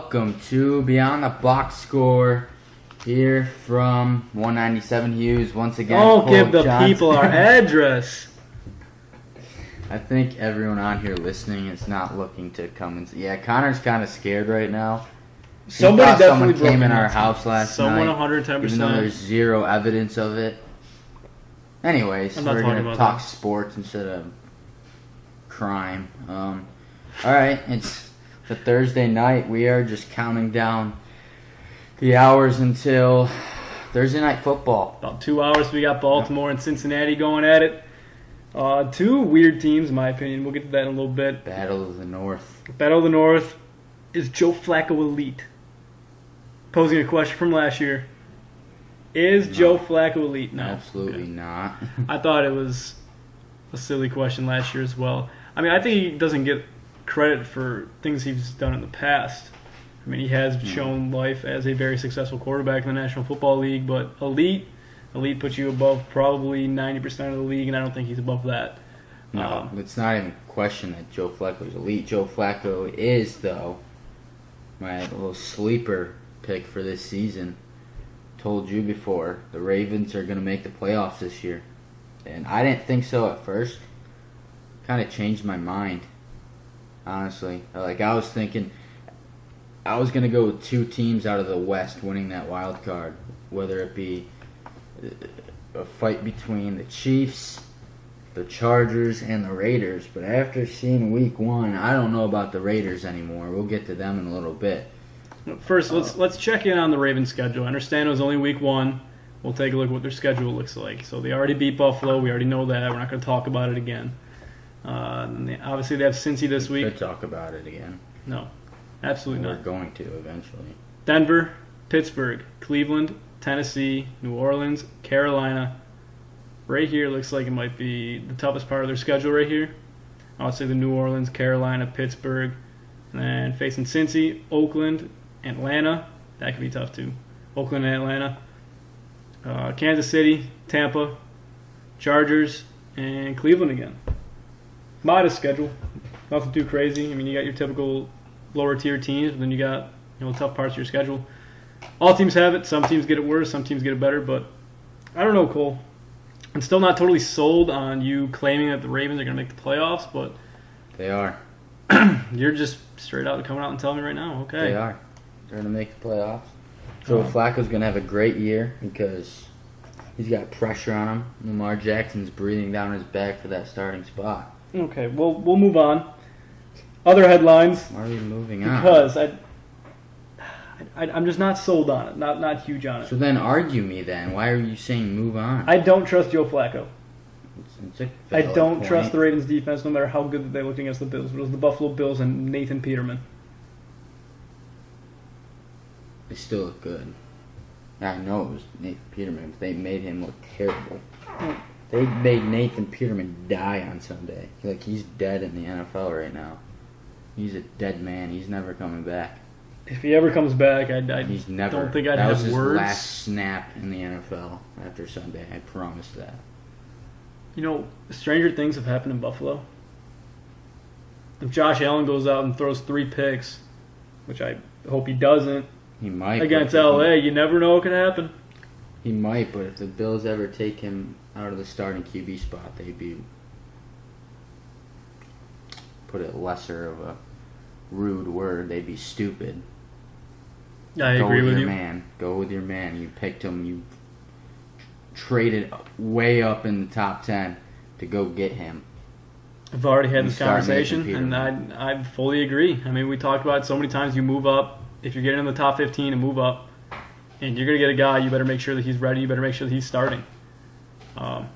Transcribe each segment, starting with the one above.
welcome to Beyond the Box Score here from 197 Hughes once again. Don't give the people our address. I think everyone on here listening is not looking to come and see. Yeah, Connor's kind of scared right now. Somebody definitely someone came in our house last night. Someone 110%. Even though there's zero evidence of it. Anyways, we're going to talk sports instead of crime. Alright, it's a Thursday night. We are just counting down the hours until Thursday night football. About 2 hours. We got Baltimore and Cincinnati going at it. Two weird teams, in my opinion. We'll get to that in a little bit. Battle of the North. Battle of the North. Is Joe Flacco elite? Posing a question from last year. Is Joe Flacco elite? No. Absolutely not. I thought it was a silly question last year as well. I mean, I think he doesn't get credit for things he's done in the past. I mean, he has shown life as a very successful quarterback in the National Football League, but elite puts you above probably 90% of the league, and I don't think he's above that. No, it's not even a question that Joe Flacco is elite. Joe Flacco is, though, my little sleeper pick for this season. Told you before, the Ravens are going to make the playoffs this year. And I didn't think so at first. Kind of changed my mind, honestly. Like, I was thinking I was going to go with two teams out of the West winning that wild card, whether it be a fight between the Chiefs, the Chargers, and the Raiders. But after seeing week one, I don't know about the Raiders anymore. We'll get to them in a little bit. First, let's check in on the Ravens' schedule. I understand it was only week one. We'll take a look at what their schedule looks like. So they already beat Buffalo. We already know that. We're not going to talk about it again. Obviously, they have Cincy this week. We could talk about it again. No, absolutely not. We're going to eventually. Denver, Pittsburgh, Cleveland, Tennessee, New Orleans, Carolina. Right here looks like it might be the toughest part of their schedule right here. I would say the New Orleans, Carolina, Pittsburgh, and then facing Cincy, Oakland, Atlanta. That could be tough too. Oakland and Atlanta. Kansas City, Tampa, Chargers, and Cleveland again. Modest schedule. Nothing too crazy. I mean, you got your typical lower tier teams, but then you got tough parts of your schedule. All teams have it. Some teams get it worse. Some teams get it better. But I don't know, Cole. I'm still not totally sold on you claiming that the Ravens are going to make the playoffs, but they are. You're just straight out coming out and telling me right now. Okay. They are. They're going to make the playoffs. Joe Flacco's going to have a great year because he's got pressure on him. Lamar Jackson's breathing down his back for that starting spot. Okay, we'll move on. Other headlines. Why are we moving on? Because I'm just not sold on it. Not huge on it. So then argue me then. Why are you saying move on? I don't trust Joe Flacco. I don't trust the Ravens defense no matter how good that they looked against the Bills. It was the Buffalo Bills and Nathan Peterman. They still look good. I know it was Nathan Peterman, but they made him look terrible. They made Nathan Peterman die on Sunday. Like, he's dead in the NFL right now. He's a dead man. He's never coming back. If he ever comes back, I don't think I'd have words. That was his last snap in the NFL after Sunday. I promise that. Stranger things have happened in Buffalo. If Josh Allen goes out and throws 3 picks, which I hope he doesn't, he might. Against LA, you never know what could happen. He might, but if the Bills ever take him out of the starting QB spot, they'd be, put it lesser of a rude word, they'd be stupid. I agree with you. Go with your man. You picked him. You traded way up in the top 10 to go get him. I've already had this conversation, and I fully agree. I mean, we talked about it so many times. You move up. If you're getting in the top 15 and move up, and you're going to get a guy, you better make sure that he's ready. You better make sure that he's starting. But,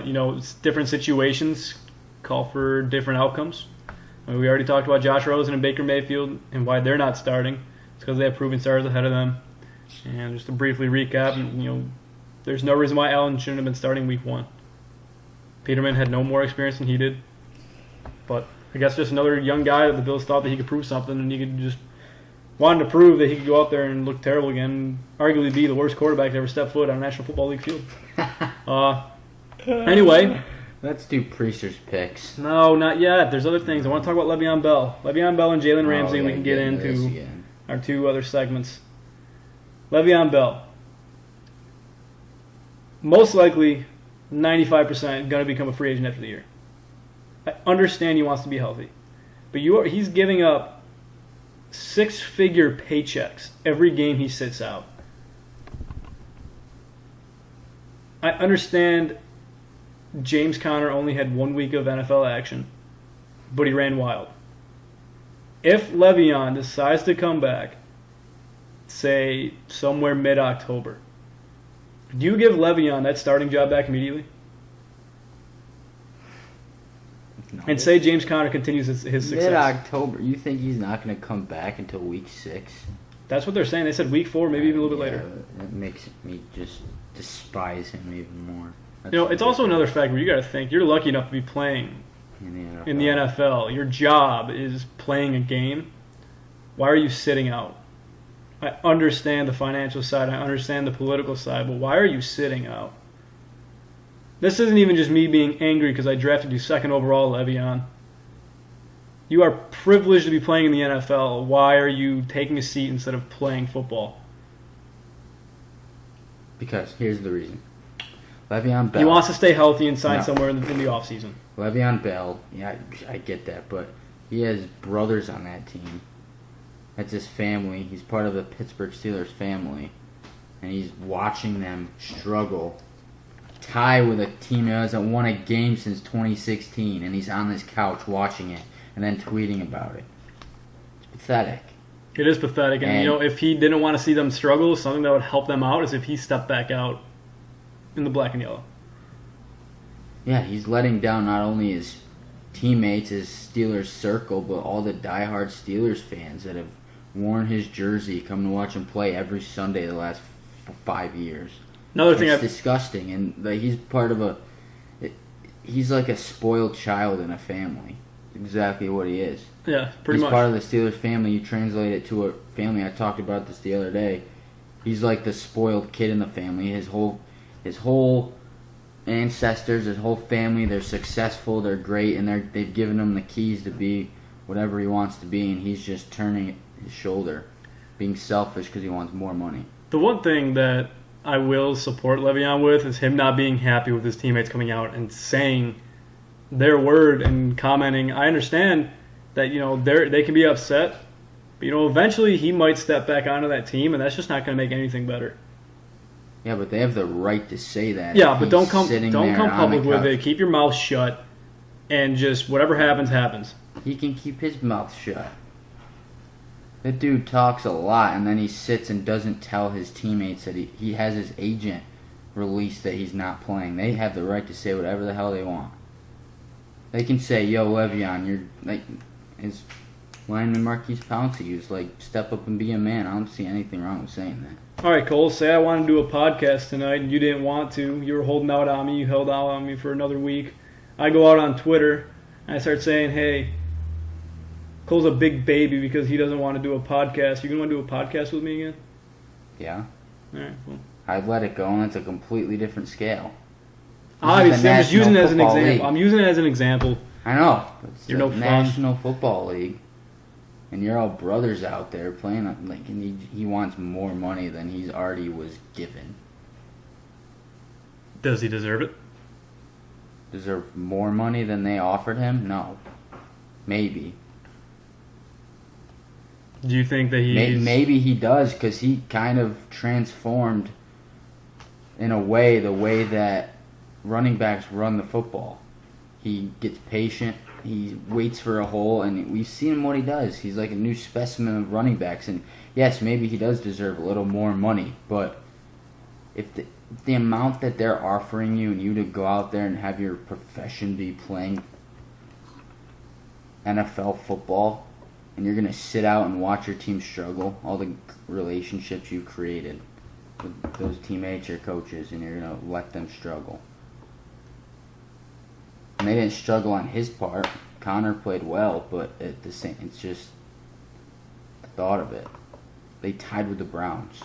it's different situations call for different outcomes. I mean, we already talked about Josh Rosen and Baker Mayfield and why they're not starting. It's because they have proven stars ahead of them. And just to briefly recap, there's no reason why Allen shouldn't have been starting week 1. Peterman had no more experience than he did. But I guess just another young guy that the Bills thought that he could prove something, and he could just wanted to prove that he could go out there and look terrible again, and arguably be the worst quarterback to ever step foot on a National Football League field. Anyway, Let's do Priester's picks. No, not yet. There's other things. I want to talk about Le'Veon Bell. Le'Veon Bell and Jalen Ramsey, and we can get into our two other segments. Le'Veon Bell. Most likely, 95% going to become a free agent after the year. I understand he wants to be healthy. But he's giving up six-figure paychecks every game he sits out. I understand James Conner only had 1 week of NFL action, but he ran wild. If Le'Veon decides to come back, say somewhere mid-October, do you give Le'Veon that starting job back immediately? No. And say James Conner continues his success. Mid-October. You think he's not going to come back until week 6? That's what they're saying. They said week 4, maybe even a little bit later. That makes me just despise him even more. It's also another fact where you got to think you're lucky enough to be playing in the NFL. Your job is playing a game. Why are you sitting out? I understand the financial side. I understand the political side. But why are you sitting out? This isn't even just me being angry because I drafted you second overall, Le'Veon. You are privileged to be playing in the NFL. Why are you taking a seat instead of playing football? Because here's the reason. Le'Veon Bell. He wants to stay healthy and sign somewhere in the offseason. Le'Veon Bell, yeah, I get that, but he has brothers on that team. That's his family. He's part of the Pittsburgh Steelers family. And he's watching them struggle. Tie with a team that hasn't won a game since 2016, and he's on this couch watching it and then tweeting about it. It's pathetic. It is pathetic. And if he didn't want to see them struggle, something that would help them out is if he stepped back out in the black and yellow. Yeah, he's letting down not only his teammates, his Steelers circle, but all the diehard Steelers fans that have worn his jersey, come to watch him play every Sunday the last 5 years. Another thing, it's disgusting, and he's part of he's like a spoiled child in a family. Exactly what he is. Yeah, pretty much. He's part of the Steelers family. You translate it to a family. I talked about this the other day. He's like the spoiled kid in the family. His whole ancestors, his whole family, they're successful, they're great, and they've given him the keys to be whatever he wants to be, and he's just turning his shoulder, being selfish because he wants more money. The one thing that I will support Le'Veon with is him not being happy with his teammates coming out and saying their word and commenting. I understand that they can be upset, but eventually he might step back onto that team, and that's just not going to make anything better. Yeah, but they have the right to say that. Yeah, but don't come public with it. Keep your mouth shut, and just whatever happens, happens. He can keep his mouth shut. That dude talks a lot, and then he sits and doesn't tell his teammates that he has his agent release that he's not playing. They have the right to say whatever the hell they want. They can say, "Yo, Le'Veon, you're like," his lineman Marquise Pouncey was like, "Step up and be a man." I don't see anything wrong with saying that. All right, Cole, say I wanted to do a podcast tonight and you didn't want to. You were holding out on me. You held out on me for another week. I go out on Twitter and I start saying, hey, Cole's a big baby because he doesn't want to do a podcast. You going to want to do a podcast with me again? Yeah. All right, well. I'd let it go, and it's a completely different scale. Obviously, I'm just using it as an example. I'm using it as an example. I know. It's You're no fun. National Football League. And you're all brothers out there playing, and he wants more money than he's already was given. Does he deserve it? Deserve more money than they offered him? No. Maybe. Do you think that Maybe he does, because he kind of transformed, in a way, the way that running backs run the football. He gets patient. He waits for a hole, and we've seen him what he does. He's like a new specimen of running backs, and yes, maybe he does deserve a little more money, but if the amount that they're offering you and you to go out there and have your profession be playing NFL football, and you're going to sit out and watch your team struggle, all the relationships you've created with those teammates or coaches, and you're going to let them struggle. And they didn't struggle on his part. Connor played well, but at the same, it's just the thought of it. They tied with the Browns.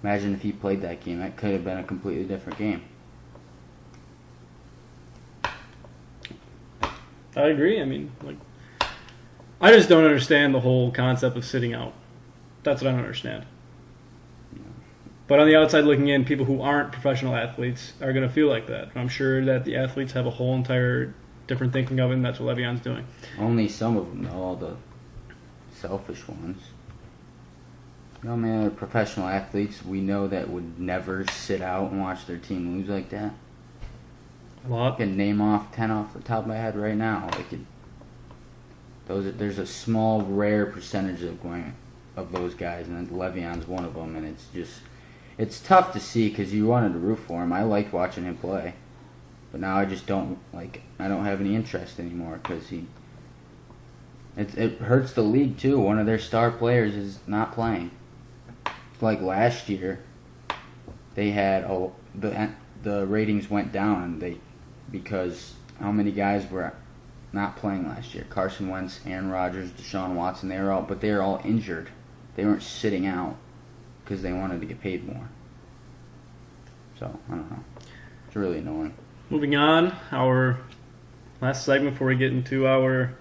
Imagine if he played that game. That could have been a completely different game. I agree. I mean, like, I just don't understand the whole concept of sitting out. That's what I don't understand. But on the outside looking in, people who aren't professional athletes are going to feel like that. I'm sure that the athletes have a whole entire different thinking of it, and that's what Le'Veon's doing. Only some of them, though, all the selfish ones. You know, man, professional athletes we know that would never sit out and watch their team lose like that. A lot. I can name off 10 off the top of my head right now. There's a small, rare percentage of those guys, and Le'Veon's one of them, and it's tough to see because you wanted to root for him. I liked watching him play, but now I just don't have any interest anymore because it hurts the league too. One of their star players is not playing. Like last year, they had the ratings went down because how many guys were not playing last year? Carson Wentz, Aaron Rodgers, Deshaun Watson. They were all injured. They weren't sitting out because they wanted to get paid more. So I don't know. It's really annoying. Moving on, our last segment before we get into our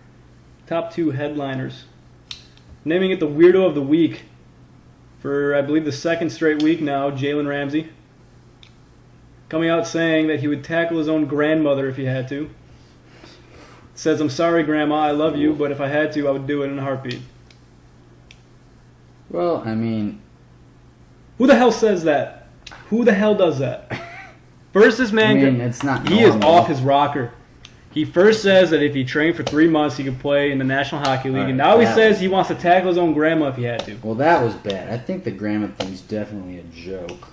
top 2 headliners. Naming it the Weirdo of the Week. For, I believe, the second straight week now, Jalen Ramsey. Coming out saying that he would tackle his own grandmother if he had to. Says, "I'm sorry, Grandma, I love you, but if I had to, I would do it in a heartbeat." Well, I mean... Who the hell says that? Who the hell does that? First, this man, it's not he is normal. off his rocker. He first says that if he trained for 3 months, he could play in the National Hockey League, and now he says he wants to tackle his own grandma if he had to. Well, that was bad. I think the grandma thing's definitely a joke.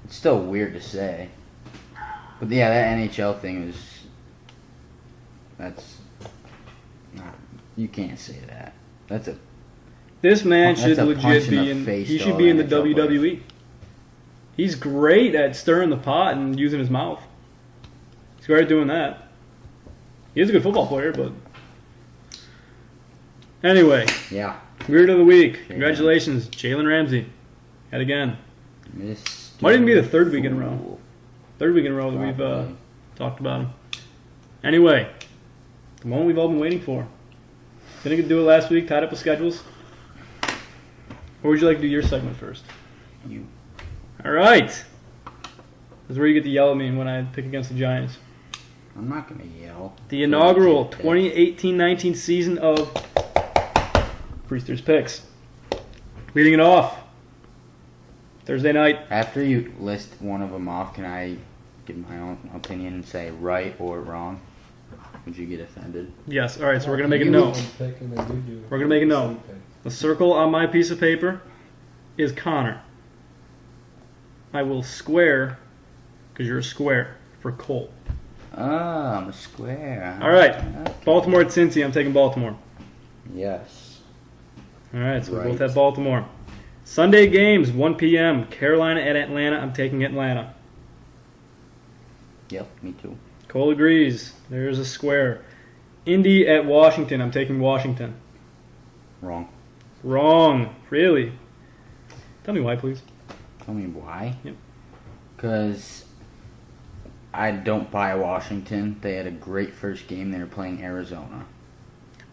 It's still weird to say. But yeah, that NHL thing that's not, you can't say that. This man should a legit punch in be the in, face he to should all be in the NHL WWE. players. He's great at stirring the pot and using his mouth. He's great at doing that. He is a good football player, but... Anyway. Yeah. Weird of the Week. Congratulations, Jalen Ramsey. Yet again. Might even be the third week in a row. Third week in a row that we've talked about him. Anyway. The moment we've all been waiting for. Didn't do it last week, tied up with schedules. Or would you like to do your segment first? You. Alright. This is where you get to yell at me when I pick against the Giants. I'm not going to yell. The inaugural 2018-19 season of Priesters Picks. Leading it off. Thursday night. After you list one of them off, can I give my own opinion and say right or wrong? Would you get offended? Yes. Alright, so we're going to make a note. We're going to make a note. The circle on my piece of paper is Connor. I will square, because you're a square, for Cole. Oh, I'm a square. All right. Okay. Baltimore at Cincy. I'm taking Baltimore. Yes. All right, so Right. we both have Baltimore. Sunday games, 1 p.m. Carolina at Atlanta. I'm taking Atlanta. Yep, me too. Cole agrees. There's a square. Indy at Washington. I'm taking Washington. Wrong. Wrong. Really? Tell me why, please. Tell me why? Yep. Because I don't buy Washington. They had a great first game. They were playing Arizona.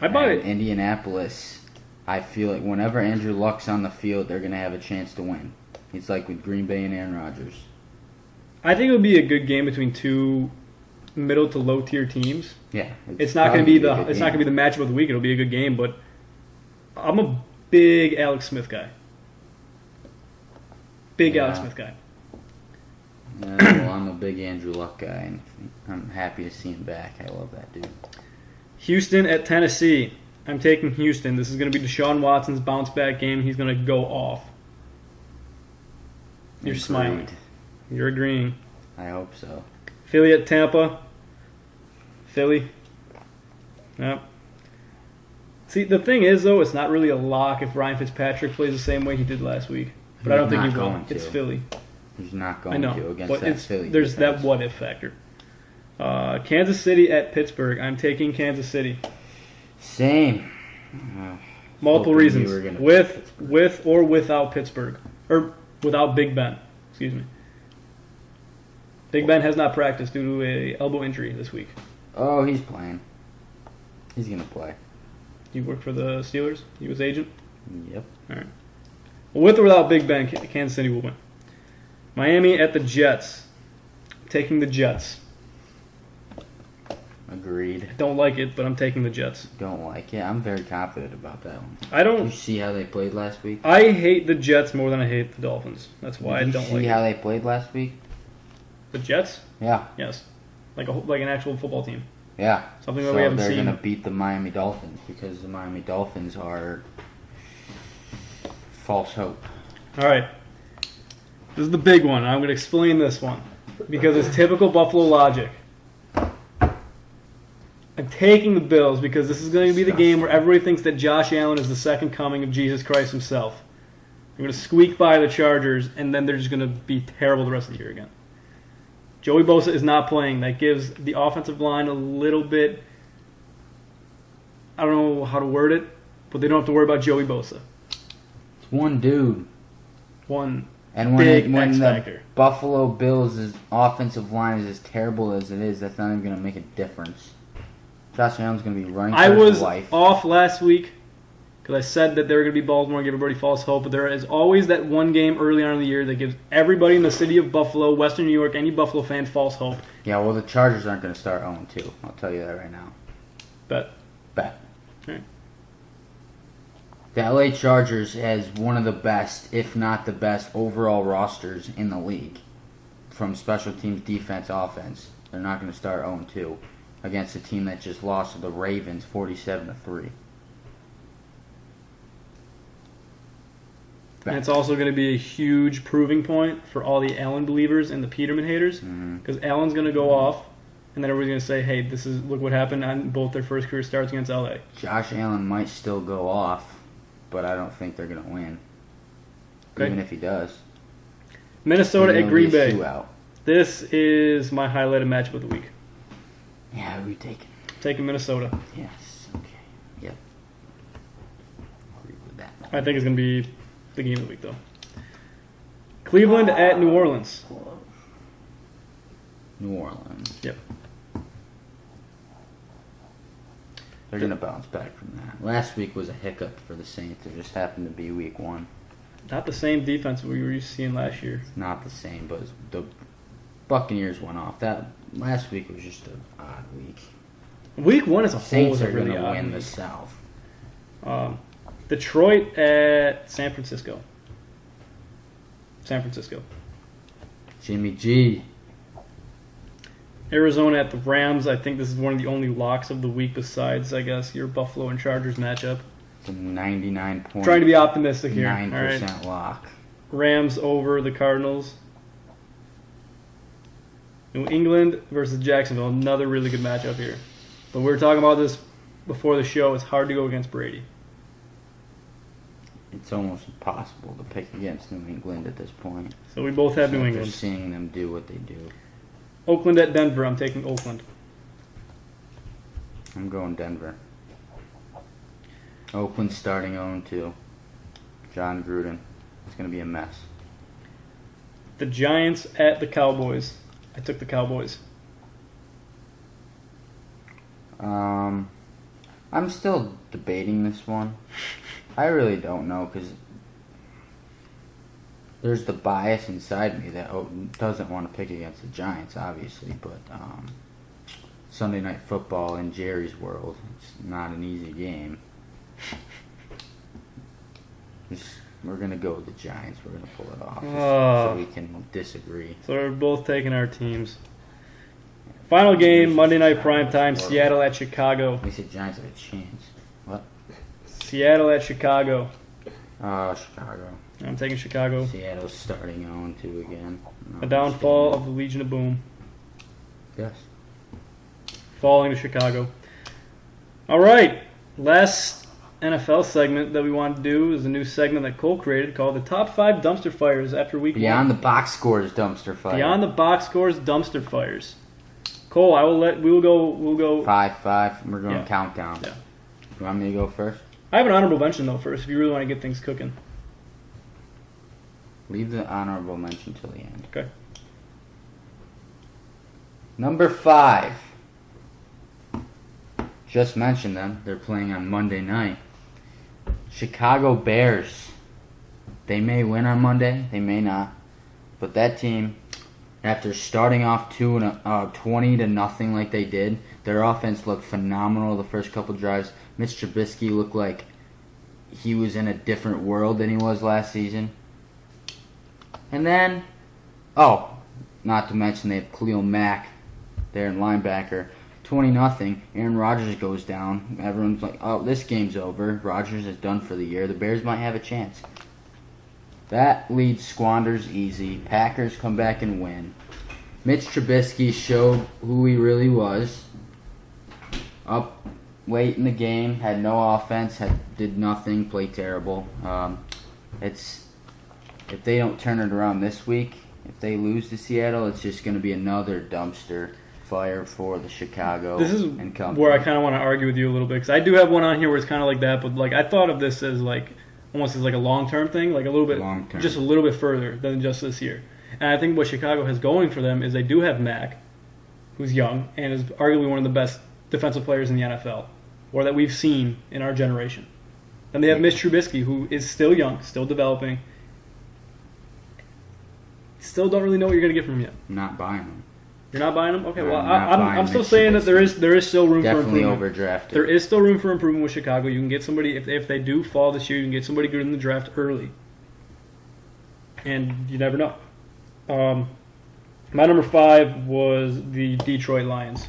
I buy And it. Indianapolis, I feel like whenever Andrew Luck's on the field, they're going to have a chance to win. It's like with Green Bay and Aaron Rodgers. I think it would be a good game between two middle to low tier teams. Yeah. It's not going to be the matchup of the week. It'll be a good game, but I'm a big Alex Smith guy. Alex Smith guy. Well, I'm a big Andrew Luck guy, and I'm happy to see him back. I love that dude. Houston at Tennessee. I'm taking Houston. This is going to be Deshaun Watson's bounce back game. He's going to go off. You're Agreed. smiling. You're agreeing. I hope so. Philly at Tampa. Philly. Yep. See, the thing is, though, it's not really a lock if Ryan Fitzpatrick plays the same way he did last week. But I don't think he will. It's Philly. He's not I going know, to against but that Philly. there's defense. that what-if factor. Kansas City at Pittsburgh. I'm taking Kansas City. Same. Multiple Hoping reasons. you were gonna With or without Pittsburgh. Or without Big Ben. Excuse me. Big Ben has not practiced due to a elbow injury this week. Oh, he's playing. He's going to play. You work for the Steelers? You was agent? Yep. All right. Well, with or without Big Ben, Kansas City will win. Miami at the Jets. Taking the Jets. Agreed. I don't like it, but I'm taking the Jets. Don't like it. I'm very confident about that one. I Did you don't. see how they played last week? I hate the Jets more than I hate the Dolphins. That's why I Did don't you like see it. how they played last week? The Jets? Yeah. Yes. Like an actual football team. Yeah. Something that So we haven't they're seen. going to beat the Miami Dolphins because the Miami Dolphins are false hope. All right. This is the big one. I'm going to explain this one because it's typical Buffalo logic. I'm taking the Bills because this is going to be the game where everybody thinks that Josh Allen is the second coming of Jesus Christ himself. They're going to squeak by the Chargers, and then they're just going to be terrible the rest of the year again. Joey Bosa is not playing. That gives the offensive line a little bit, I don't know how to word it, but they don't have to worry about Joey Bosa. It's one dude. One And big when X the factor. Buffalo Bills' offensive line is as terrible as it is, that's not even going to make a difference. Josh Allen's going to be running I for was his life. off last week because I said that they were going to be Baltimore and give everybody false hope, but there is always that one game early on in the year that gives everybody in the city of Buffalo, Western New York, any Buffalo fan false hope. Yeah, well, the Chargers aren't going to start 0-2. I'll tell you that right now. Bet. Bet. Right. The LA Chargers has one of the best, if not the best, overall rosters in the league. From special teams, defense, offense. They're not going to start 0-2 against a team that just lost to the Ravens 47-3. And it's also going to be a huge proving point for all the Allen believers and the Peterman haters because Allen's going to go off, and then everybody's going to say, hey, look what happened on both their first career starts against LA. Josh Allen might still go off, but I don't think they're going to win. Okay. Even if he does. Minnesota It's at gonna be Green a Bay. shootout. This is my highlighted matchup of the week. Yeah, who are you taking? Taking Minnesota. Yes, okay. Yep. Agree with that. I think it's going to be the game of the week, though. Cleveland at New Orleans. New Orleans. Yep. They're going to bounce back from that. Last week was a hiccup for the Saints. It just happened to be week one. Not the same defense we were used to seeing last year. It's not the same, but the Buccaneers went off. That last week was just an odd week. Week one as a whole Saints was are a going really to odd win the week. South. Detroit at San Francisco. San Francisco. Jimmy G. Arizona at the Rams. I think this is one of the only locks of the week besides, I guess, your Buffalo and Chargers matchup. It's a 99.9% Trying to be optimistic here. All right. lock. Rams over the Cardinals. New England versus Jacksonville. Another really good matchup here. But we were talking about this before the show. It's hard to go against Brady. It's almost impossible to pick against New England at this point. So we both have New After England. seeing them do what they do. Oakland at Denver. I'm taking Oakland. I'm going Denver. Oakland starting 0-2. John Gruden. It's going to be a mess. The Giants at the Cowboys. I took the Cowboys. I'm still debating this one. I really don't know because there's the bias inside me that doesn't want to pick against the Giants, obviously, but Sunday Night Football in Jerry's world, it's not an easy game. We're going to go with the Giants. We're going to pull it off so we can disagree. So we're both taking our teams. Final game, Monday night primetime, Seattle at Chicago. We said Giants have a chance. What? Seattle at Chicago. Chicago. I'm taking Chicago. Seattle's starting 0-2 again. A downfall of the Legion of Boom. Yes. Falling to Chicago. All right. Last NFL segment that we want to do is a new segment that Cole created called the Top 5 Dumpster Fires after week Beyond one. the box scores dumpster fire. Beyond the box scores dumpster fires. Cole, we'll go 5-5. We're going Yeah. countdown. Yeah. You want me to go first? I have an honorable mention though first if you really want to get things cooking. Leave the honorable mention till the end. Okay. Number 5. just mentioned them. They're playing on Monday night. Chicago Bears. They may win on Monday. They may not. But that team, after starting off 20-0 like they did, their offense looked phenomenal the first couple drives. Mitch Trubisky looked like he was in a different world than he was last season. And then, not to mention they have Khalil Mack there in linebacker. 20-0. Aaron Rodgers goes down. Everyone's like, oh, this game's over. Rodgers is done for the year. The Bears might have a chance. That lead squanders easy. Packers come back and win. Mitch Trubisky showed who he really was. Up late in the game, had no offense, did nothing, played terrible. If they don't turn it around this week, if they lose to Seattle, it's just going to be another dumpster fire for the Chicago. This is and company. Where I kind of want to argue with you a little bit, because I do have one on here where it's kind of like that, but like I thought of this as like almost as like a long-term thing, like a little bit, long-term. Just a little bit further than just this year. And I think what Chicago has going for them is they do have Mack, who's young and is arguably one of the best defensive players in the NFL, or that we've seen in our generation. And they have Mitch Trubisky, who is still young, still developing. Still don't really know what you're going to get from him yet. Not buying him. You're not buying him? Okay, No, well, I'm I'm still Mitch saying that Trubisky. there is still room Definitely for improvement. overdrafted. There is still room for improvement with Chicago. You can get somebody, if they do fall this year, you can get somebody good in the draft early. And you never know. My number 5 was the Detroit Lions.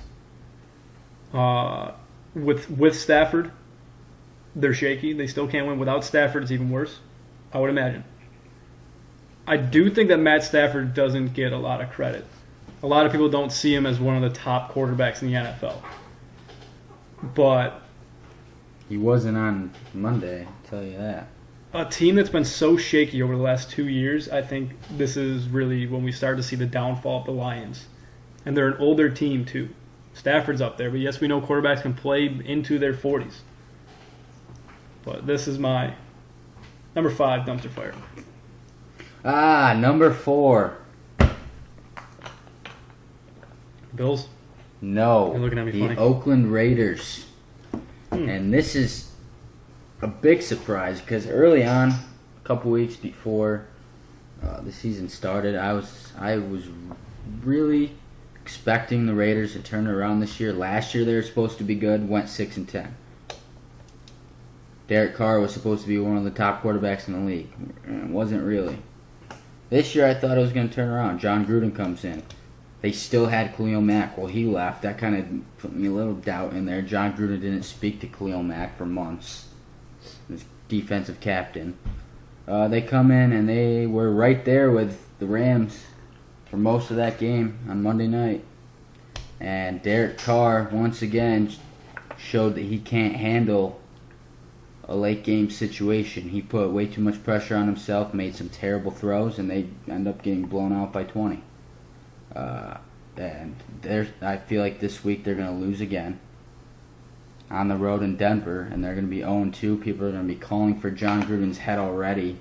With Stafford, they're shaky. They still can't win. Without Stafford, it's even worse, I would imagine. I do think that Matt Stafford doesn't get a lot of credit. A lot of people don't see him as one of the top quarterbacks in the NFL. But He wasn't on Monday, I'll tell you that. a team that's been so shaky over the last 2 years, I think this is really when we start to see the downfall of the Lions. And they're an older team, too. Stafford's up there, but yes, we know quarterbacks can play into their 40s. But this is my number 5 dumpster fire. Number 4. Bills? No. You're looking at me the funny. Oakland Raiders. And this is a big surprise because early on, a couple weeks before the season started, I was really expecting the Raiders to turn it around this year. Last year they were supposed to be good, went 6-10. Derek Carr was supposed to be one of the top quarterbacks in the league. It wasn't really. This year I thought it was going to turn around. John Gruden comes in. They still had Khalil Mack. Well, he left. That kind of put me a little doubt in there. John Gruden didn't speak to Khalil Mack for months. His defensive captain. They come in and they were right there with the Rams for most of that game on Monday night. And Derek Carr, once again, showed that he can't handle a late game situation. He put way too much pressure on himself, made some terrible throws, and they end up getting blown out by 20. And I feel like this week they're going to lose again on the road in Denver, and they're going to be 0-2. People are going to be calling for John Gruden's head already.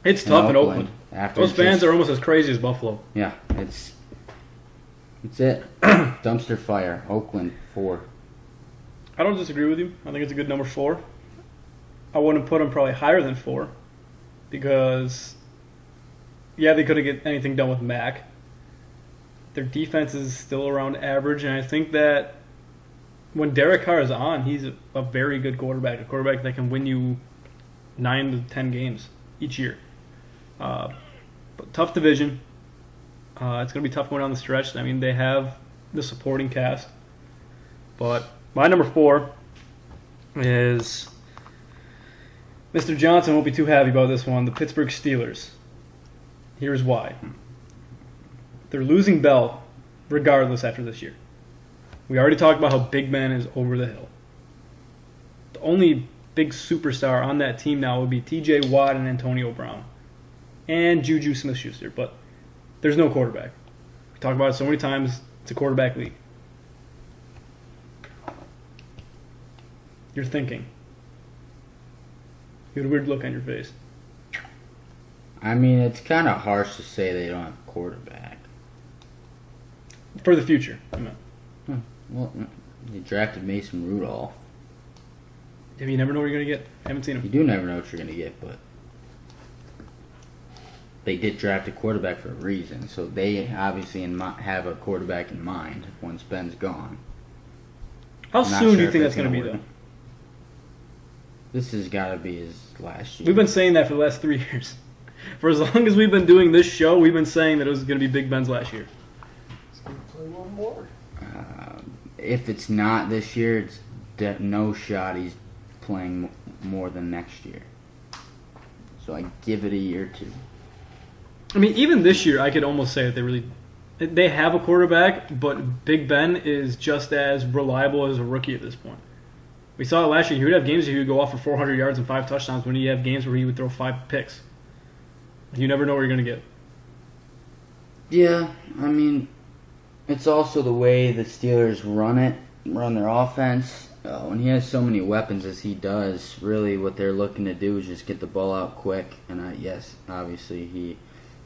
It's tough in Oakland. Those fans are almost as crazy as Buffalo. Yeah, it's it. Dumpster fire. Oakland 4. I don't disagree with you. I think it's a good number 4. I wouldn't put them probably higher than 4 because, yeah, they couldn't get anything done with Mack. Their defense is still around average, and I think that when Derek Carr is on, he's a very good quarterback, a quarterback that can win you 9 to 10 games each year. But tough division. It's going to be tough going down the stretch. I mean, they have the supporting cast. But my number 4 is Mr. Johnson won't be too happy about this one. The Pittsburgh Steelers. Here's why. They're losing Bell regardless after this year. We already talked about how Big Ben is over the hill. The only big superstar on that team now would be TJ Watt and Antonio Brown. And Juju Smith-Schuster. But there's no quarterback. We talk about it so many times. It's a quarterback league. You're thinking. You had a weird look on your face. I mean, it's kind of harsh to say they don't have a quarterback. For the future, I meant. Well, They drafted Mason Rudolph. You never know what you're going to get. I haven't seen You him. do never know what you're going to get, but they did draft a quarterback for a reason. So they obviously have a quarterback in mind once Ben's gone. How I'm not soon do sure you if think that's that's going to be, gonna though? work. This has got to be his last year. We've been saying that for the last 3 years. For as long as we've been doing this show, we've been saying that it was going to be Big Ben's last year. He's going to play one more. If it's not this year, it's no shot he's playing more than next year. So I give it a year or two. I mean, even this year, I could almost say that they have a quarterback, but Big Ben is just as reliable as a rookie at this point. We saw it last year. He would have games where he would go off for 400 yards and 5 touchdowns when he have games where he would throw 5 picks. You never know what you're going to get. Yeah, I mean, it's also the way the Steelers run their offense. When he has so many weapons as he does, really what they're looking to do is just get the ball out quick. And yes, obviously he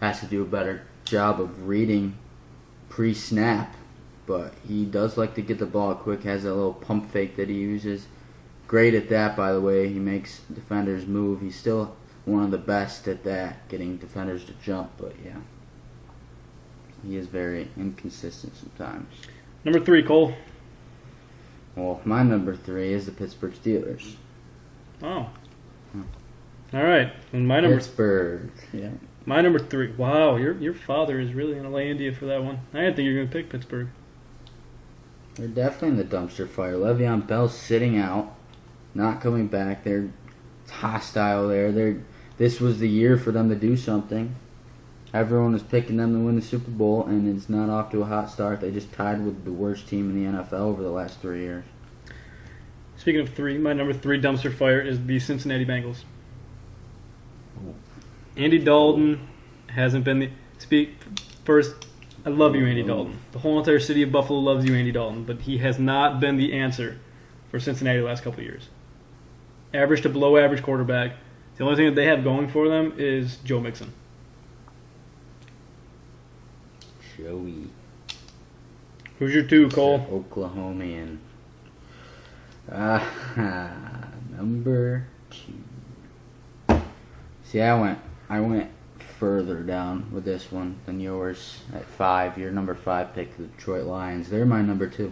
has to do a better job of reading pre-snap, but he does like to get the ball out quick, has that little pump fake that he uses. Great at that, by the way. He makes defenders move. He's still one of the best at that, getting defenders to jump, but yeah. He is very inconsistent sometimes. Number 3, Cole. Well, my number 3 is the Pittsburgh Steelers. Oh. All right. And my number Pittsburgh. Yeah. My number 3. Wow, your father is really going to lay into you for that one. I didn't think you were going to pick Pittsburgh. They're definitely in the dumpster fire. Le'Veon Bell's sitting out, not coming back. They're hostile there. This was the year for them to do something. Everyone was picking them to win the Super Bowl, and it's not off to a hot start. They just tied with the worst team in the NFL over the last 3 years. Speaking of 3, my number 3 dumpster fire is the Cincinnati Bengals. Andy Dalton hasn't been the... First, I love you, Andy Dalton. The whole entire city of Buffalo loves you, Andy Dalton, but he has not been the answer for Cincinnati the last couple of years. Average to below average quarterback. The only thing that they have going for them is Joe Mixon. Joey. Who's your 2, Cole? Oklahomian. Number 2. See, I went further down with this one than yours at 5. Your number 5 pick, the Detroit Lions. They're my number 2.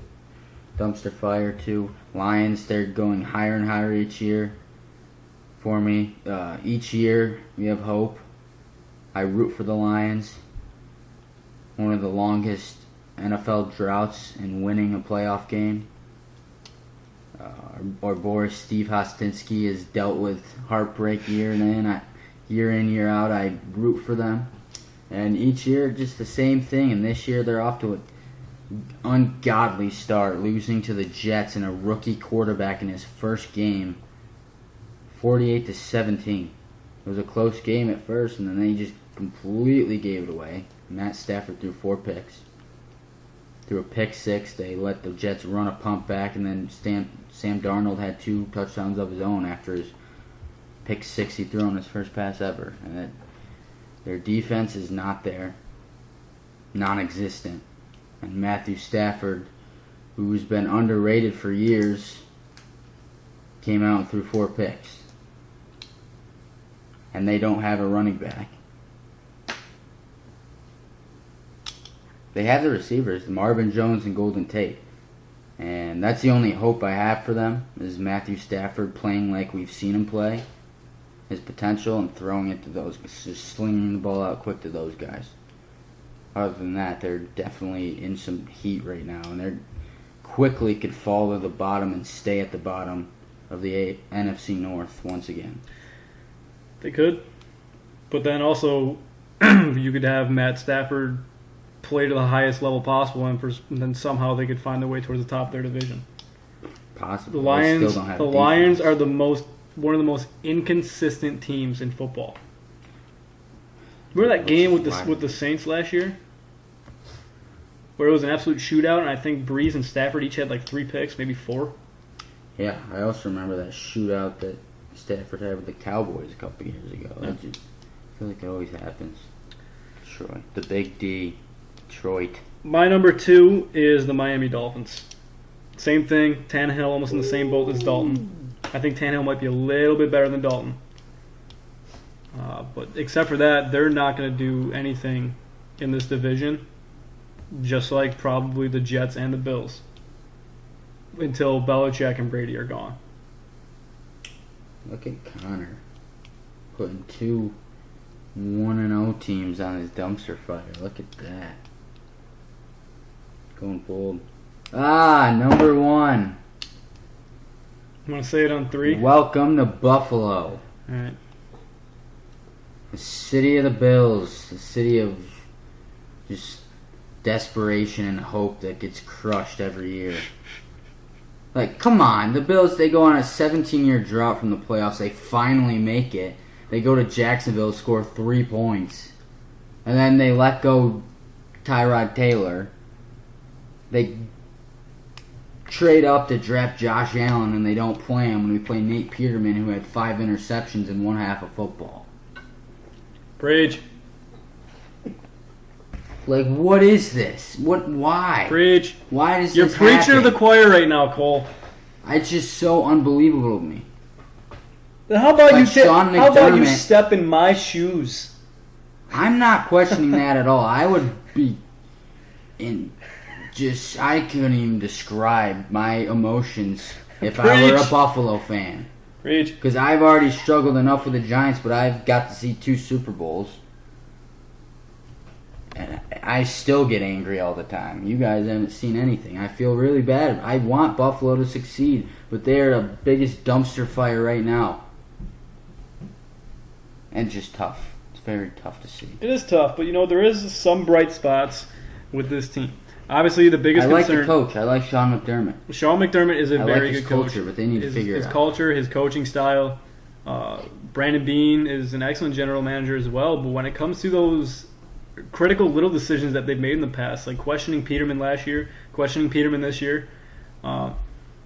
Dumpster fire 2. Lions, they're going higher and higher each year for me. Each year we have hope. I root for the Lions. One of the longest NFL droughts in winning a playoff game. Our boy Steve Hostinski has dealt with heartbreak year in, year out. I root for them. And each year, just the same thing. And this year, they're off to an ungodly start, losing to the Jets and a rookie quarterback in his first game, 48-17. It was a close game at first, and then they just completely gave it away. Matt Stafford threw 4 picks. Threw a pick 6. They let the Jets run a pump back, and then Sam Darnold had 2 touchdowns of his own after his pick 6 he threw on his first pass ever. And their defense is not there, non-existent. And Matthew Stafford, who's been underrated for years, came out and threw 4 picks. And they don't have a running back. They have the receivers, Marvin Jones and Golden Tate. And that's the only hope I have for them, is Matthew Stafford playing like we've seen him play. His potential and throwing it to those, just slinging the ball out quick to those guys. Other than that, they're definitely in some heat right now. And they quickly could fall to the bottom and stay at the bottom of the NFC North once again. They could. But then also, you could have Matt Stafford play to the highest level possible, and then somehow they could find their way towards the top of their division. Possibly. The Lions, still don't have the Lions are one of the most inconsistent teams in football. Remember that game with the Saints last year, where it was an absolute shootout, and I think Breeze and Stafford each had like 3 picks, maybe 4. Yeah, I also remember that shootout that Stafford had with the Cowboys a couple years ago. Yeah. I feel like it always happens. Detroit, the Big D. Detroit. My number 2 is the Miami Dolphins. Same thing. Tannehill almost in the same boat as Dalton. I think Tannehill might be a little bit better than Dalton. But except for that, they're not going to do anything in this division, just like probably the Jets and the Bills, until Belichick and Brady are gone. Look at Connor putting 2 1-0 teams on his dumpster fire. Look at that. Going bold. Number 1. You want to say it on 3? Welcome to Buffalo. All right. The city of the Bills. The city of just desperation and hope that gets crushed every year. Like, come on. The Bills, they go on a 17-year drought from the playoffs. They finally make it. They go to Jacksonville, score 3 points. And then they let go Tyrod Taylor. They trade up to draft Josh Allen, and they don't play him when we play Nate Peterman, who had 5 interceptions in one half of football. Preach. Like, what is this? Why? Preach. Why does You're this preaching happen? to the choir right now, Cole. It's just so unbelievable to me. Then how about Like Sean how about you McDermott. step in my shoes? I'm not questioning that at all. I would be I couldn't even describe my emotions if I were a Preach. Buffalo fan. Preach. Because I've already struggled enough with the Giants, but I've got to see 2 Super Bowls. And I still get angry all the time. You guys haven't seen anything. I feel really bad. I want Buffalo to succeed, but they are the biggest dumpster fire right now. And just tough. It's very tough to see. It is tough, but there is some bright spots with this team. Obviously, the biggest I like concern. the coach. I like Sean McDermott. Sean McDermott is a I very like his good coach. culture, but they need to figure it his out. culture, his coaching style. Brandon Beane is an excellent general manager as well, but when it comes to those critical little decisions that they've made in the past, like questioning Peterman last year, questioning Peterman this year,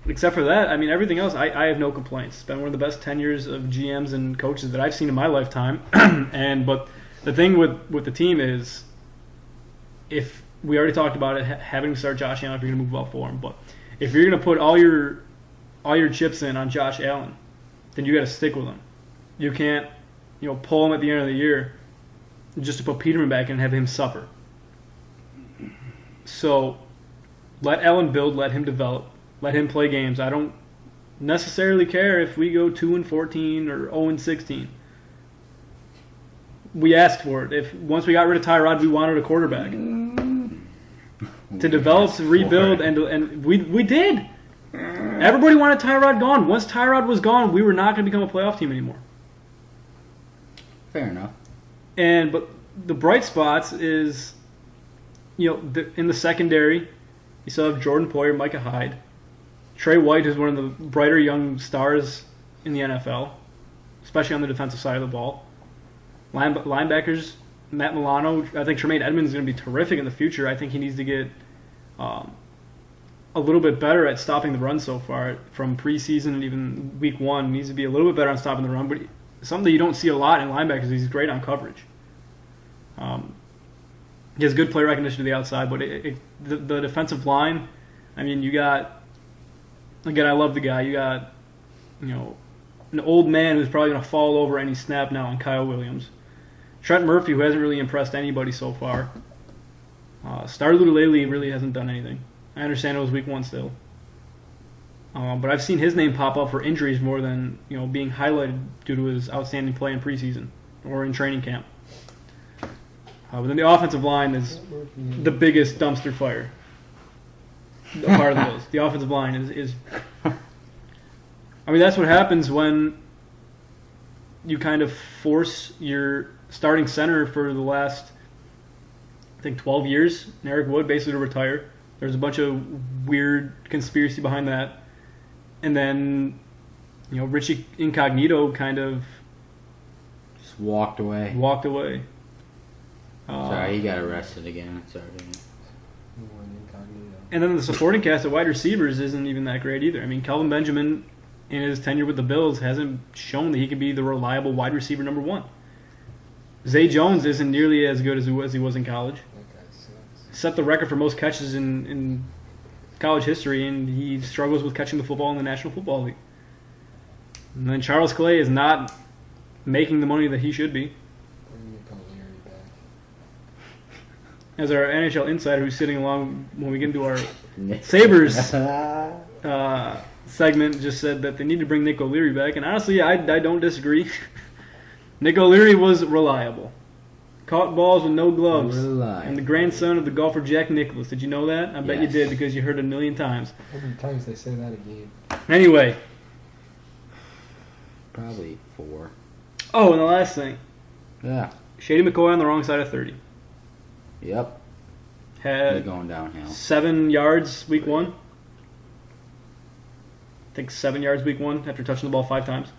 except for that, I mean, everything else, I have no complaints. It's been one of the best tenures of GMs and coaches that I've seen in my lifetime. But the thing with the team is, if we already talked about it, having to start Josh Allen if you're going to move up for him. But if you're going to put all your chips in on Josh Allen, then you got to stick with him. You can't, pull him at the end of the year just to put Peterman back in and have him suffer. So let Allen build, let him develop, let him play games. I don't necessarily care if we go 2-14 or 0-16. We asked for it. If once we got rid of Tyrod, we wanted a quarterback to develop, to rebuild, and we did. Everybody wanted Tyrod gone. Once Tyrod was gone, we were not going to become a playoff team anymore. Fair enough. But the bright spots is, in the secondary, you still have Jordan Poyer, Micah Hyde, Trey White, who's one of the brighter young stars in the NFL, especially on the defensive side of the ball. Linebackers, Matt Milano. I think Tremaine Edmonds is going to be terrific in the future. I think he needs to get a little bit better at stopping the run so far from preseason and even week 1. He needs to be a little bit better on stopping the run, but something that you don't see a lot in linebackers is he's great on coverage. He has good play recognition to the outside, but the defensive line, I mean, you got, again, I love the guy. You got, an old man who's probably going to fall over any snap now on Kyle Williams. Trent Murphy, who hasn't really impressed anybody so far. Star Lutulele really hasn't done anything. I understand it was week 1 still. But I've seen his name pop up for injuries more than being highlighted due to his outstanding play in preseason or in training camp. But then the offensive line is the biggest dumpster fire. A part of the Bills. The offensive line is I mean, that's what happens when you kind of force your starting center for the last, I think, 12 years, Eric Wood, basically to retire. There's a bunch of weird conspiracy behind that. And then, Richie Incognito kind of Just walked away. Sorry, he got arrested again. It's already. And then the supporting cast at wide receivers isn't even that great either. I mean, Kelvin Benjamin, in his tenure with the Bills, hasn't shown that he can be the reliable wide receiver number 1. Zay Jones isn't nearly as good as he was in college. Set the record for most catches in college history, and he struggles with catching the football in the National Football League. And then Charles Clay is not making the money that he should be. Bring Nico Leary back. As our NHL insider who's sitting along when we get into our Sabres segment just said that they need to bring Nick O'Leary back, and honestly, I don't disagree. Nick O'Leary was reliable. Caught balls with no gloves. And the grandson of the golfer Jack Nicklaus. Did you know that? I bet you did because you heard it a million times. How many times they say that again? Anyway. Probably 4. Oh, and the last thing. Yeah. Shady McCoy on the wrong side of 30. Yep. Had They're going downhill. 7 yards week 1. I think 7 yards week 1 after touching the ball 5 times.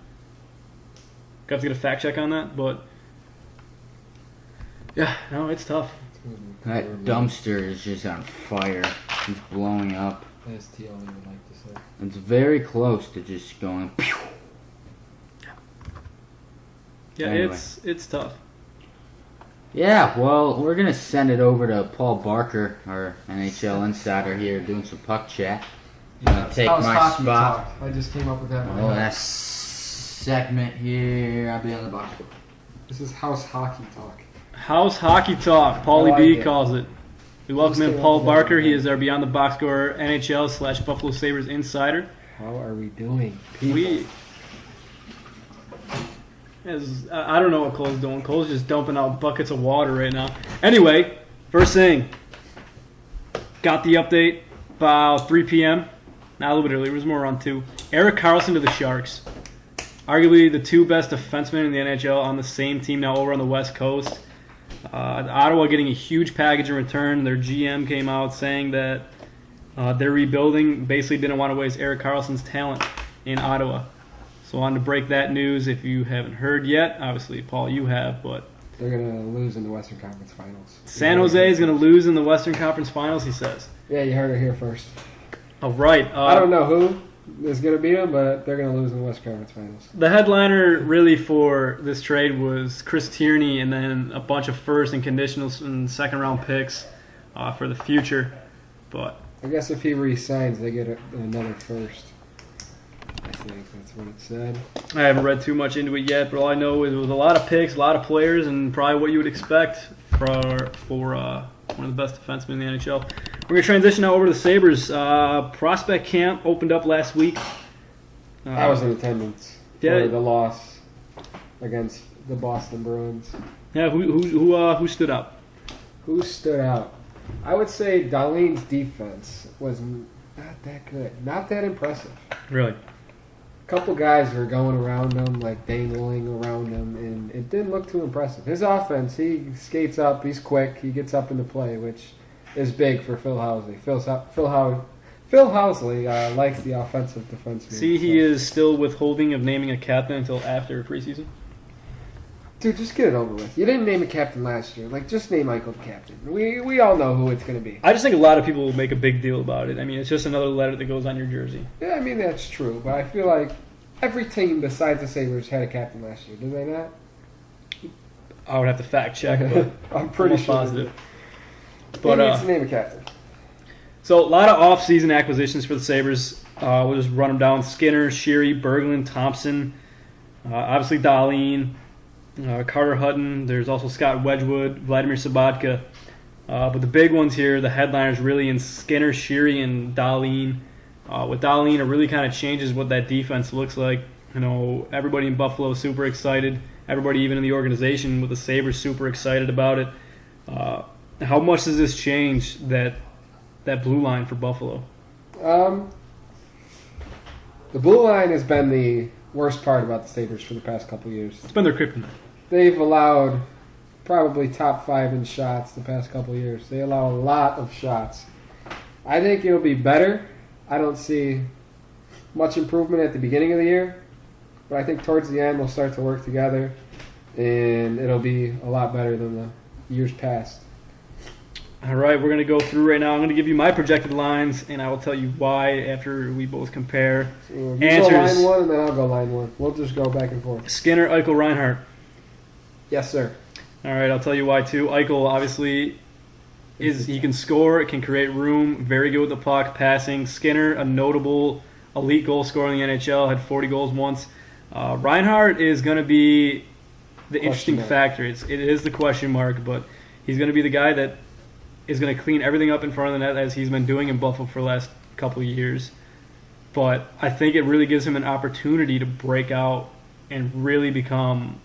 Got to get a fact check on that, but yeah, no, it's tough. That dumpster is just on fire. It's blowing up. As TL would like to say. It's very close to just going. Pew! Yeah, Anyway. it's tough. Yeah, well, we're going to send it over to Paul Barker, our NHL insider here, doing some puck chat. Take How's my hockey spot. talk? I just came up with that. in my Oh, head. that segment here. I'll be on the box. This is house hockey talk. House hockey talk, Paulie I like B it. calls it. We welcome Just in came Paul up with that Barker. one. He is our Beyond the Box Score NHL / Buffalo Sabres insider. How are we doing? People? We, I don't know what Cole's doing. Cole's just dumping out buckets of water right now. Anyway, first thing, got the update about 3 p.m. Not a little bit earlier. It was more around 2. Erik Karlsson to the Sharks. Arguably the 2 best defensemen in the NHL on the same team now over on the West Coast. Ottawa getting a huge package in return. Their GM came out saying that they're rebuilding. Basically didn't want to waste Erik Karlsson's talent in Ottawa. So I wanted to break that news if you haven't heard yet. Obviously, Paul, you have, but They're going to lose in the Western Conference Finals. San Jose is going to lose in the Western Conference Finals, he says. Yeah, you heard it here first. All right. I don't know who is going to beat them, but they're going to lose in the Western Conference Finals. The headliner really for this trade was Chris Tierney and then a bunch of first and conditionals and second-round picks for the future. But I guess if he re-signs, they get another first. I think that's what it said. I haven't read too much into it yet, but all I know is it was a lot of picks, a lot of players, and probably what you would expect for one of the best defensemen in the NHL. We're going to transition now over to the Sabres. Prospect camp opened up last week. I was in attendance Yeah. for the loss against the Boston Bruins. Yeah, who stood up? Who stood out? I would say Darlene's defense was not that good. Not that impressive. Really? A couple guys were going around him, like dangling around him, and it didn't look too impressive. His offense, he skates up, he's quick, he gets up into play, which is big for Phil Housley. Phil Housley likes the offensive defenseman. See, he is still withholding of naming a captain until after preseason. Dude, just get it over with. You didn't name a captain last year. Like, just name Eichel the captain. We all know who it's going to be. I just think a lot of people will make a big deal about it. I mean, it's just another letter that goes on your jersey. Yeah, I mean, that's true. But I feel like every team besides the Sabres had a captain last year. Did they not? I would have to fact check, but I'm pretty almost sure. positive. But But he needs to name a captain. so a lot of off-season acquisitions for the Sabres. We'll just run them down: Skinner, Sheary, Berglund, Thompson, obviously Dahlin, Carter Hutton. There's also Scott Wedgwood, Vladimir Sabatka. But the big ones here, the headliners, really in Skinner, Sheary, and Dahlin. With Dahlin, it really kind of changes what that defense looks like. You know, everybody in Buffalo is super excited. Everybody, even in the organization with the Sabres, super excited about it. How much does this change that blue line for Buffalo? The blue line has been the worst part about the Sabres for the past couple of years. It's been their kryptonite. They've allowed probably top 5 in shots the past couple of years. They allow a lot of shots. I think it'll be better. I don't see much improvement at the beginning of the year, but I think towards the end we'll start to work together, and it'll be a lot better than the years past. All right, we're going to go through right now. I'm going to give you my projected lines, and I will tell you why after we both compare. So you Answers. go line 1, and then I'll go line 1. We'll just go back and forth. Skinner, Eichel, Reinhart. Yes, sir. All right, I'll tell you why too. Eichel, obviously, he can score, can create room, very good with the puck, passing. Skinner, a notable elite goal scorer in the NHL, had 40 goals once. Reinhart is going to be the interesting factor. It is the question mark, but he's going to be the guy that is going to clean everything up in front of the net as he's been doing in Buffalo for the last couple of years. But I think it really gives him an opportunity to break out and really become,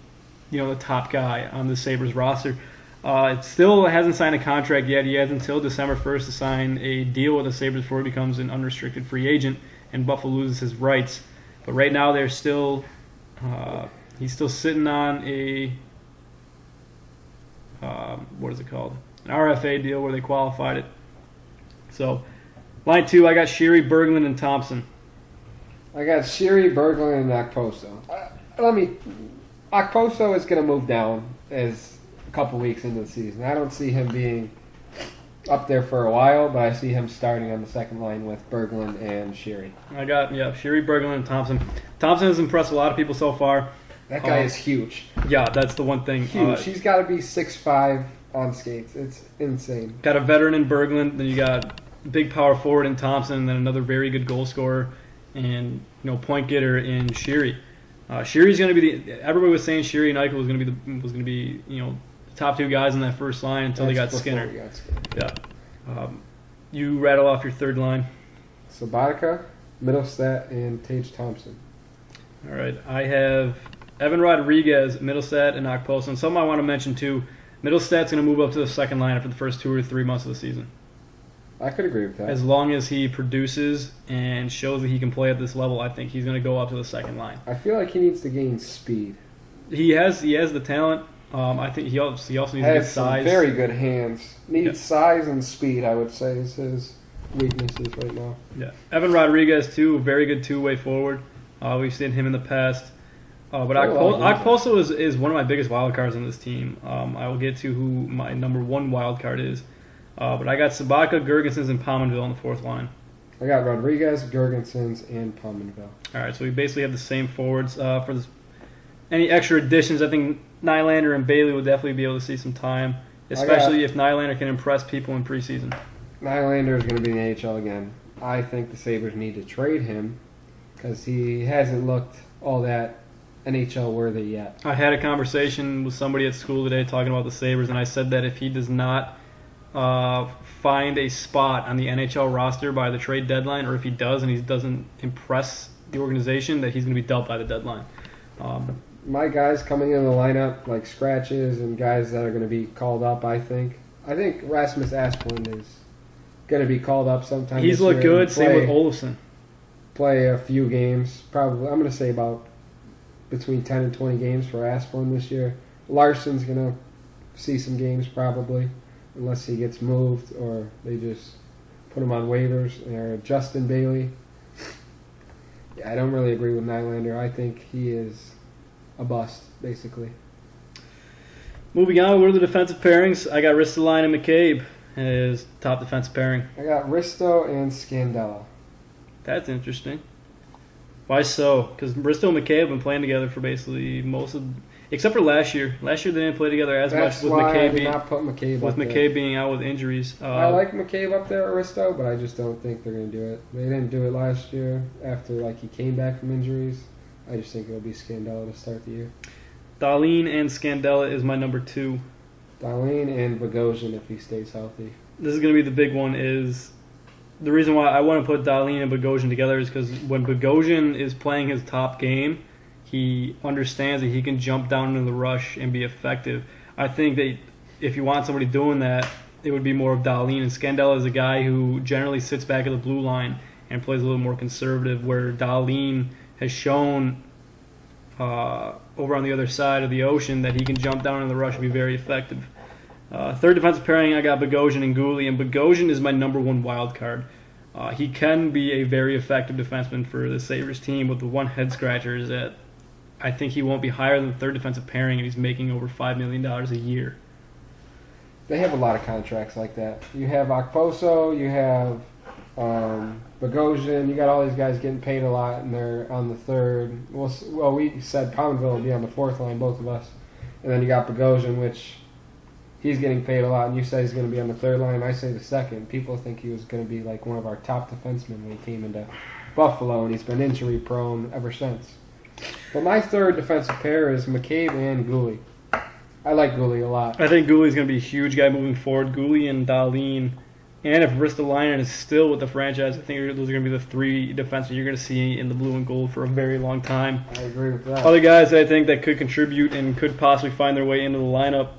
the top guy on the Sabres roster. It still hasn't signed a contract yet. He has until December 1st to sign a deal with the Sabres before he becomes an unrestricted free agent and Buffalo loses his rights. But right now they're still he's still sitting on a what is it called? An RFA deal where they qualified it. So line 2, I got Sheary, Berglund, and Thompson. I got Sheary, Berglund, and Okposo. Okposo is going to move down as a couple weeks into the season. I don't see him being up there for a while, but I see him starting on the second line with Berglund and Sheary. I got, Sheary, Berglund, and Thompson. Thompson has impressed a lot of people so far. That guy is huge. Yeah, that's the one thing. Huge. He's got to be 6'5" on skates. It's insane. Got a veteran in Berglund, then you got big power forward in Thompson, and then another very good goal scorer and point getter in Sheary. Sheary's going to be everybody was saying Sheary and Eichel was going to be the top two guys in that first line until they got Skinner. Yeah. You rattle off your third line. Sabatka, Middlestat, and Tage Thompson. All right. I have Evan Rodriguez, Middlestat, and Okposo. And something I want to mention too. Middlestat's going to move up to the second line after the first 2 or 3 months of the season. I could agree with that. As long as he produces and shows that he can play at this level, I think he's going to go up to the second line. I feel like he needs to gain speed. He has the talent. I think he also needs to get size. Very good hands. Needs size and speed, I would say, is his weaknesses right now. Yeah. Evan Rodriguez, too, very good two-way forward. We've seen him in the past. But Okposo is one of my biggest wild cards on this team. I will get to who my number one wild card is. But I got Sabatka, Girgensons, and Pominville on the fourth line. I got Rodriguez, Girgensons, and Pominville. All right, so we basically have the same forwards. For any extra additions, I think Nylander and Bailey will definitely be able to see some time, especially if Nylander can impress people in preseason. Nylander is going to be in the AHL again. I think the Sabres need to trade him because he hasn't looked all that NHL worthy yet. I had a conversation with somebody at school today talking about the Sabres, and I said that if he does not find a spot on the NHL roster by the trade deadline, or if he does and he doesn't impress the organization, that he's going to be dealt by the deadline. My guys coming in the lineup, like scratches and guys that are going to be called up, I think Rasmus Asplund is going to be called up sometime. He's looked good. Same with Olofsson. Play a few games, probably. I'm going to say about between 10 and 20 games for Asplund this year. Larson's going to see some games probably, unless he gets moved or they just put him on waivers. Or Justin Bailey. Yeah, I don't really agree with Nylander. I think he is a bust, basically. Moving on, we're to the defensive pairings. I got Ristolainen and McCabe as top defensive pairing. I got Risto and Scandella. That's interesting. Why so? Because Risto and McCabe have been playing together for basically most of, except for last year. Last year they didn't play together as much with McCabe. I did not put McCabe being out with injuries. I like McCabe up there at Risto, but I just don't think they're going to do it. They didn't do it last year after he came back from injuries. I just think it'll be Scandella to start the year. Dahlin and Scandella is my number 2. Dahlin and Bogosian if he stays healthy. This is going to be the big one. Is the reason why I want to put Dahlin and Bogosian together is because when Bogosian is playing his top game, he understands that he can jump down into the rush and be effective. I think that if you want somebody doing that, it would be more of Dahlin. And Scandella is a guy who generally sits back at the blue line and plays a little more conservative, where Dahlin has shown over on the other side of the ocean that he can jump down in the rush and be very effective. Third defensive pairing, I got Bogosian and Gouli, and Bogosian is my number 1 wild card. He can be a very effective defenseman for the Sabres team, but the one head scratcher is that I think he won't be higher than the third defensive pairing, and he's making over $5 million a year. They have a lot of contracts like that. You have Okposo, you have Bogosian, you got all these guys getting paid a lot, and they're on the third. Well, we said Pominville will be on the fourth line, both of us. And then you got Bogosian, which he's getting paid a lot, and you say he's going to be on the third line. I say the second. People think he was going to be like one of our top defensemen when he came into Buffalo, and he's been injury prone ever since. But my third defensive pair is McCabe and Gooley. I like Gooley a lot. I think Gooley's going to be a huge guy moving forward. Gooley and Dahlin. And if Ristolainen is still with the franchise, I think those are going to be the three defensemen you're going to see in the blue and gold for a very long time. I agree with that. Other guys I think that could contribute and could possibly find their way into the lineup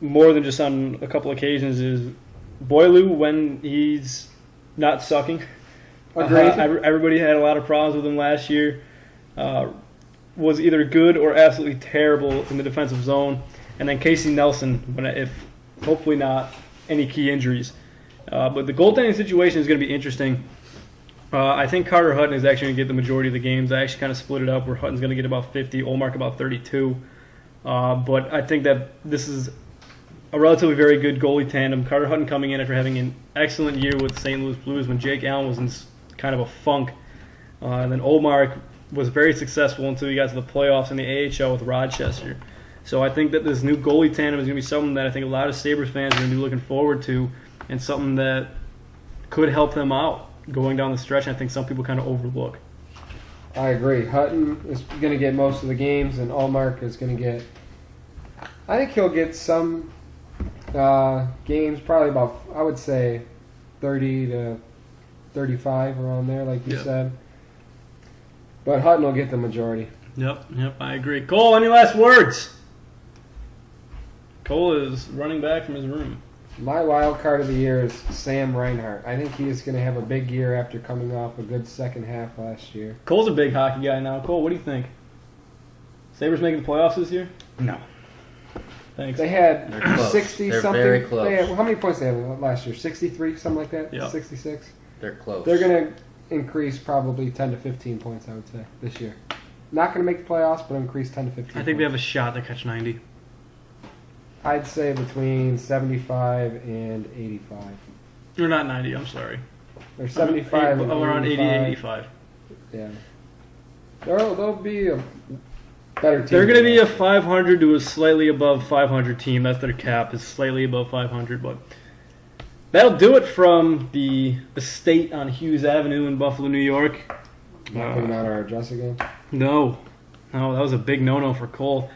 more than just on a couple occasions is Boileau when he's not sucking. Agreed. Everybody had a lot of problems with him last year. Was either good or absolutely terrible in the defensive zone. And then Casey Nelson, if hopefully not any key injuries. But the goaltending situation is going to be interesting. I think Carter Hutton is actually going to get the majority of the games. I actually kind of split it up where Hutton's going to get about 50, Olmark about 32. But I think that this is a relatively very good goalie tandem. Carter Hutton coming in after having an excellent year with the St. Louis Blues when Jake Allen was in kind of a funk. And then Olmark was very successful until he got to the playoffs in the AHL with Rochester. So I think that this new goalie tandem is going to be something that I think a lot of Sabres fans are going to be looking forward to and something that could help them out going down the stretch. And I think some people kind of overlook. I agree. Hutton is going to get most of the games, and Allmark is going to get. I think he'll get some games, probably about, I would say, 30 to 35 around there, like you said. But Hutton will get the majority. Yep, I agree. Cole, any last words? Cole is running back from his room. My wild card of the year is Sam Reinhart. I think he is going to have a big year after coming off a good second half last year. Cole's a big hockey guy now. Cole, what do you think? Sabres making the playoffs this year? No. Thanks. They had They're close. 60 They're something. very close. How many points they had last year? 63, something like that? Yep. 66? They're close. They're going to increase probably 10 to 15 points, I would say, this year. Not going to make the playoffs, but increase 10 to 15 I think we have a shot to catch 90. I'd say between 75 and 85. Or not 90, I'm sorry. They're 75 and around 80, 85. 85. Yeah. They'll be a better team. They're going to be a 500 to a slightly above 500 team. That's their cap, is slightly above 500. But that'll do it from the estate on Hughes Avenue in Buffalo, New York. Not putting out our address again. No, that was a big no-no for Cole.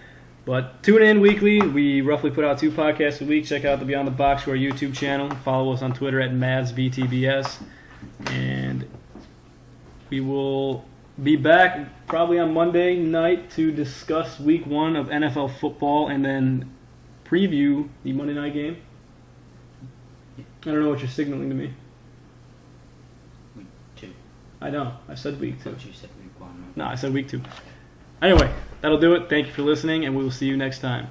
But tune in weekly. We roughly put out 2 podcasts a week. Check out the Beyond the Box to our YouTube channel. Follow us on Twitter at MadsBTBS. And we will be back probably on Monday night to discuss week 1 of NFL football and then preview the Monday night game. I don't know what you're signaling to me. Week 2. I know. I said week 2. But you said week 1. No, I said week 2. Anyway, that'll do it. Thank you for listening, and we will see you next time.